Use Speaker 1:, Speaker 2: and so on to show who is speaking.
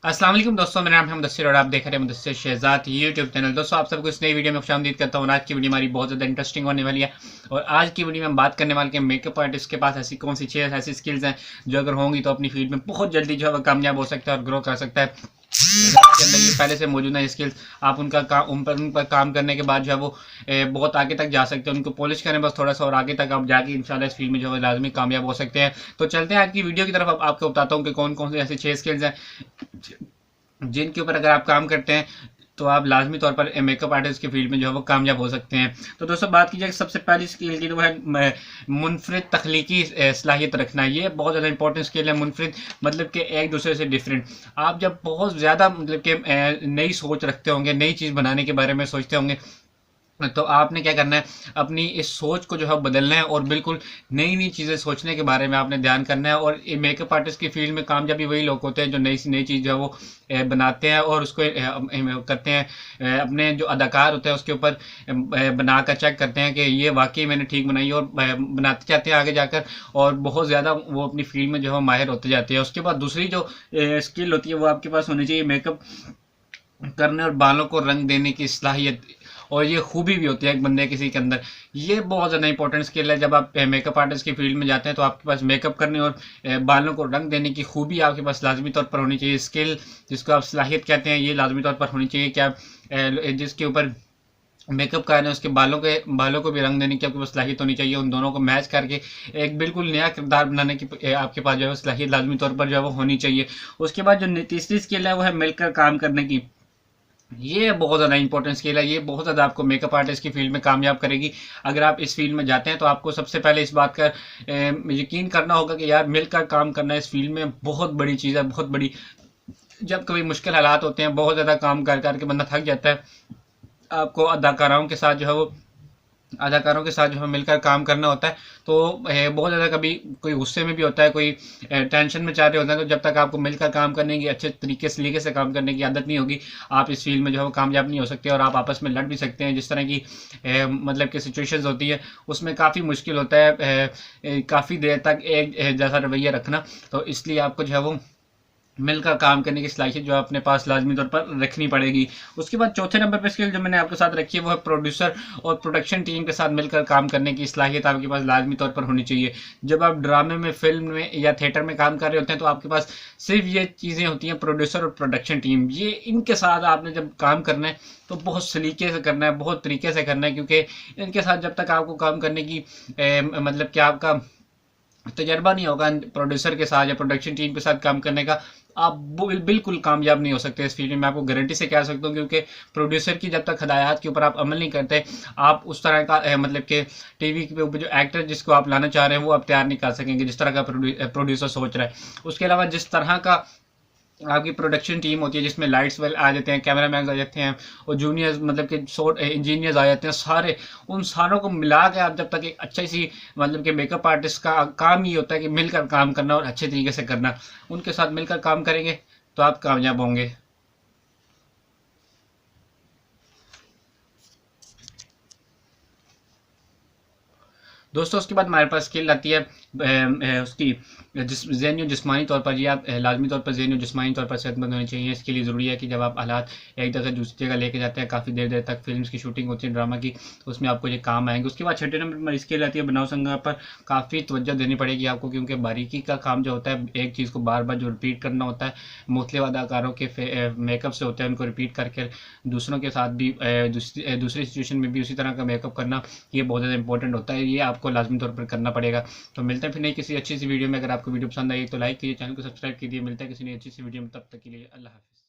Speaker 1: अस्सलाम वालेकुम दोस्तों, मेरा नाम है मुदस्सिर और आप देख रहे हैं मुदस्सिर शहजाद यूट्यूब चैनल। दोस्तों, आप सबको इस नई वीडियो में खुशामदीद करता हूँ। आज की वीडियो हमारी बहुत ज़्यादा इंटरेस्टिंग होने वाली है और आज की वीडियो में हम बात करने वाले हैं मेकअप आर्टिस्ट के पास ऐसी कौन सी चीज़, ऐसी स्किल्स हैं जो अगर होंगी तो अपनी फील्ड में बहुत जल्दी जो है वो कामयाब हो सकता है और ग्रो कर सकता है। के अंदर ये पहले से मौजूद है स्किल्स, आप उनका काम उन पर काम करने के बाद जो है वो बहुत आगे तक जा सकते हैं। उनको पॉलिश करें बस थोड़ा सा और आगे तक आप जाके इंशाल्लाह इस फील्ड में जो है लाजमी कामयाब हो सकते हैं। तो चलते हैं आज की वीडियो की तरफ। अब आपको बताता हूँ कि कौन कौन से ऐसे 6 स्किल्स हैं जिनके ऊपर अगर आप काम करते हैं तो आप लाजमी तौर पर मेकअप आर्टिस्ट की फील्ड में जो है वो कामयाब हो सकते हैं। तो दोस्तों, बात की जाए सबसे पहली स्किल की, तो वो है मुनफरिद तख्लीकी सलाहियत रखना। ये बहुत ज़्यादा इंपॉर्टेंट स्किल है। मुनफरिद मतलब कि एक दूसरे से डिफरेंट। आप जब बहुत ज़्यादा मतलब कि नई सोच रखते होंगे, नई चीज़ बनाने के बारे में सोचते होंगे, तो आपने क्या करना है, अपनी इस सोच को जो है बदलना है और बिल्कुल नई नई चीज़ें सोचने के बारे में आपने ध्यान करना है। और मेकअप आर्टिस्ट की फील्ड में कामयाबी वही लोग होते हैं जो नई सी नई चीज़ जो है वो बनाते हैं और उसको करते हैं। अपने जो अदाकार होते हैं उसके ऊपर बनाकर चेक करते हैं कि ये वाकई मैंने ठीक बनाई और बनाते जाते हैं आगे जाकर, और बहुत ज़्यादा वो अपनी फील्ड में जो है माहिर होते जाते हैं। उसके बाद दूसरी जो स्किल होती है वो आपके पास होनी चाहिए, मेकअप करने और बालों को रंग देने की सलाहियत। और ये खूबी भी होती है एक बंदे किसी के अंदर। ये बहुत ज़्यादा इंपॉर्टेंट स्किल है। जब आप मेकअप आर्टिस्ट की फील्ड में जाते हैं तो आपके पास मेकअप करने और बालों को रंग देने की खूबी आपके पास लाजमी तौर पर होनी चाहिए। स्किल जिसको आप सलाहियत कहते हैं, ये लाजमी तौर पर होनी चाहिए कि आप जिसके ऊपर मेकअप कर रहे हैं उसके बालों को भी रंग देने की आपके पास सलाहियत होनी चाहिए। उन दोनों को मैच करके एक बिल्कुल नया किरदार बनाने की आपके पास जो है सलाहियत लाजमी तौर पर जो है वो होनी चाहिए। उसके बाद जो तीसरी स्किल है वो है मिलकर काम करने की। ये बहुत ज़्यादा इंपॉर्टेंट स्किल है। ये बहुत ज़्यादा आपको मेकअप आर्टिस्ट की फील्ड में कामयाब करेगी। अगर आप इस फील्ड में जाते हैं तो आपको सबसे पहले इस बात का यकीन करना होगा कि यार मिलकर काम करना इस फील्ड में बहुत बड़ी चीज़ है, बहुत बड़ी। जब कभी मुश्किल हालात होते हैं, बहुत ज़्यादा काम कर करके बंदा थक जाता है, आपको अदाकारों के साथ जो है मिलकर काम करना होता है। तो बहुत ज़्यादा कभी कोई गुस्से में भी होता है, कोई टेंशन में चाह रहे होते हैं, तो जब तक आपको मिलकर काम करने की अच्छे तरीके से काम करने की आदत नहीं होगी, आप इस फील्ड में जो है कामयाब नहीं हो सकते। और आप आपस में लड़ भी सकते हैं। जिस तरह की मतलब कि सिचुएशंस होती है उसमें काफ़ी मुश्किल होता है काफ़ी देर तक एक जैसा रवैया रखना। तो इसलिए आपको जो है वो मिलकर काम करने की सलाहियत जो है अपने पास लाजमी तौर पर रखनी पड़ेगी। उसके बाद चौथे नंबर पर स्किल जो मैंने आपके साथ रखी है वो है प्रोड्यूसर और प्रोडक्शन टीम के साथ मिलकर काम करने की सलाहियत आपके पास लाजमी तौर पर होनी चाहिए। जब आप ड्रामे में, फिल्म में या थिएटर में काम कर रहे होते हैं तो आपके पास सिर्फ ये चीज़ें होती हैं, प्रोड्यूसर और प्रोडक्शन टीम। ये इनके साथ आपने जब काम करना है तो बहुत सलीके से करना है, बहुत तरीके से करना है, क्योंकि इनके साथ जब तक आपको काम करने की मतलब कि आपका तजर्बा नहीं होगा प्रोड्यूसर के साथ या प्रोडक्शन टीम के साथ काम करने का, आप बिल्कुल कामयाब नहीं हो सकते इस फील्ड में। मैं आपको गारंटी से कह सकता हूँ, क्योंकि प्रोड्यूसर की जब तक हदायत के ऊपर आप अमल नहीं करते, आप उस तरह का मतलब कि टीवी के ऊपर जो एक्टर जिसको आप लाना चाह रहे हैं वो आप तैयार नहीं कर सकेंगे जिस तरह का प्रोड्यूसर सोच रहा है। उसके अलावा जिस तरह का आपकी प्रोडक्शन टीम होती है जिसमें लाइट्स वेल आ जाते हैं, कैमरा मैन आ जाते हैं और जूनियर्स मतलब कि शॉर्ट इंजीनियर्स आ जाते हैं, सारे उन सारों को मिला के आप जब तक एक अच्छी सी मतलब कि मेकअप आर्टिस्ट का काम ही होता है कि मिलकर काम करना और अच्छे तरीके से करना। उनके साथ मिलकर काम करेंगे तो आप कामयाब होंगे। दोस्तों, उसके बाद हमारे पास स्किल आती है उसकी ज़हनी और जिस्मानी तौर पर। ये आप लाजमी तौर पर ज़हनी और जिस्मानी तौर पर सेहतमंद होनी चाहिए। इसके लिए ज़रूरी है कि जब आप हालात एक जगह दूसरी जगह लेके जाते हैं, काफ़ी देर देर तक फिल्म की शूटिंग होती है, ड्रामा की, तो उसमें आपको ये काम आएंगे। उसके बाद छठे नंबर पर स्किल आती है बनाव संग्रह पर। काफ़ी तवज्जो देनी पड़ेगी आपको, क्योंकि बारीकी का काम जो होता है, एक चीज़ को बार बार जो रिपीट करना होता है, मुख्तलिफ अदाकारों के मेकअप से होते हैं, उनको रिपीट करके दूसरों के साथ भी दूसरी सिचुएशन में भी उसी तरह का मेकअप करना, ये बहुत ज़्यादा इंपॉर्टेंट होता है। ये आपको लाजमी तौर पर करना पड़ेगा। तो मिलते हैं फिर नहीं किसी अच्छी सी वीडियो में। अगर आपको वीडियो पसंद आई तो लाइक कीजिए, चैनल को सब्सक्राइब कीजिए। मिलता है किसी नई अच्छी सी वीडियो में, तब तक के लिए अल्लाह हाफिज़।